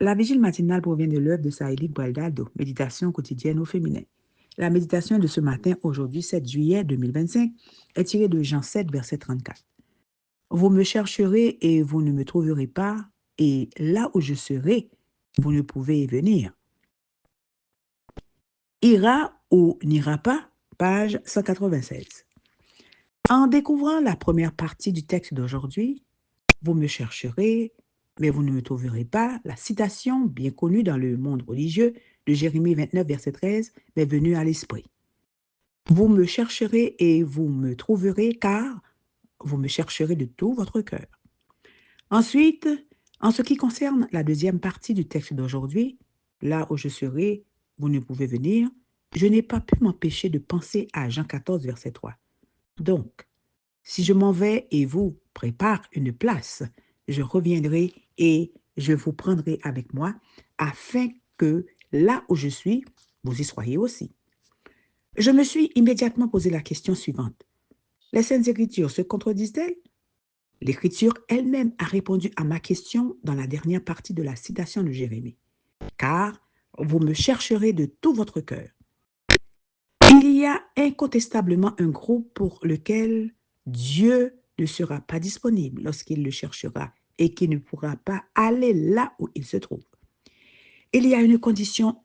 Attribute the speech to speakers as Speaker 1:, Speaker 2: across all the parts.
Speaker 1: La vigile matinale provient de l'œuvre de Saïli Gualdaldo, Méditation quotidienne au féminin. La méditation de ce matin, aujourd'hui 7 juillet 2025, est tirée de Jean 7, verset 34. Vous me chercherez et vous ne me trouverez pas, et là où je serai, vous ne pouvez y venir. Ira ou n'ira pas, page 196. En découvrant la première partie du texte d'aujourd'hui, vous me chercherez, mais vous ne me trouverez pas, la citation bien connue dans le monde religieux de Jérémie 29, verset 13, m'est venue à l'esprit. Vous me chercherez et vous me trouverez, car vous me chercherez de tout votre cœur. Ensuite, en ce qui concerne la deuxième partie du texte d'aujourd'hui, là où je serai, vous ne pouvez venir, je n'ai pas pu m'empêcher de penser à Jean 14, verset 3. Donc, si je m'en vais et vous prépare une place, je reviendrai et je vous prendrai avec moi, afin que là où je suis, vous y soyez aussi. Je me suis immédiatement posé la question suivante. Les Saintes Écritures se contredisent-elles? L'Écriture elle-même a répondu à ma question dans la dernière partie de la citation de Jérémie. Car vous me chercherez de tout votre cœur. Il y a incontestablement un groupe pour lequel Dieu ne sera pas disponible lorsqu'il le cherchera et qui ne pourra pas aller là où il se trouve. Il y a une condition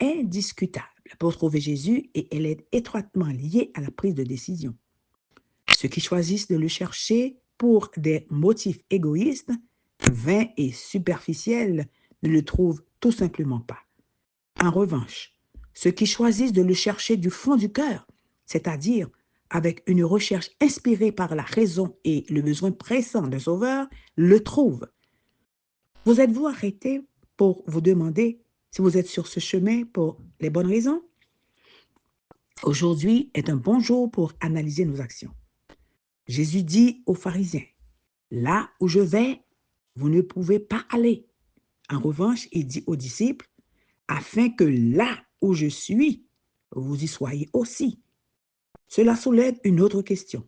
Speaker 1: indiscutable pour trouver Jésus et elle est étroitement liée à la prise de décision. Ceux qui choisissent de le chercher pour des motifs égoïstes, vains et superficiels ne le trouvent tout simplement pas. En revanche, ceux qui choisissent de le chercher du fond du cœur, c'est-à-dire avec une recherche inspirée par la raison et le besoin pressant d'un sauveur, le trouvent. Vous êtes-vous arrêté pour vous demander si vous êtes sur ce chemin pour les bonnes raisons? Aujourd'hui est un bon jour pour analyser nos actions. Jésus dit aux pharisiens, « Là où je vais, vous ne pouvez pas aller. » En revanche, il dit aux disciples, « Afin que là où je suis, vous y soyez aussi. » Cela soulève une autre question.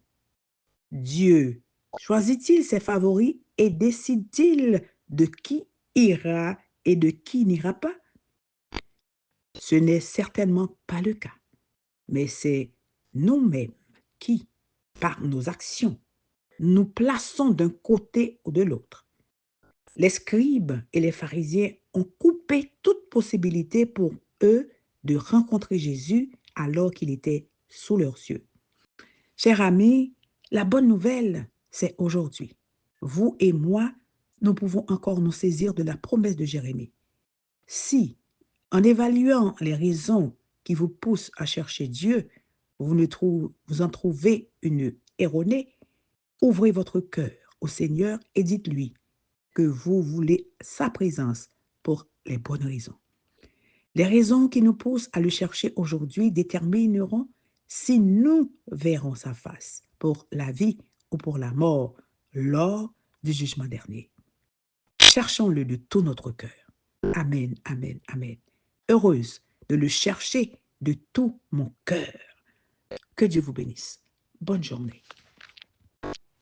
Speaker 1: Dieu choisit-il ses favoris et décide-t-il de qui ira et de qui n'ira pas? Ce n'est certainement pas le cas, mais c'est nous-mêmes qui, par nos actions, nous plaçons d'un côté ou de l'autre. Les scribes et les pharisiens ont coupé toute possibilité pour eux de rencontrer Jésus alors qu'il était sous leurs yeux. Chers amis, la bonne nouvelle, c'est aujourd'hui. Vous et moi, nous pouvons encore nous saisir de la promesse de Jérémie. Si, en évaluant les raisons qui vous poussent à chercher Dieu, vous en trouvez une erronée, ouvrez votre cœur au Seigneur et dites-lui que vous voulez sa présence pour les bonnes raisons. Les raisons qui nous poussent à le chercher aujourd'hui détermineront si nous verrons sa face pour la vie ou pour la mort lors du jugement dernier. Cherchons-le de tout notre cœur. Amen, amen, amen. Heureuse de le chercher de tout mon cœur. Que Dieu vous bénisse. Bonne journée.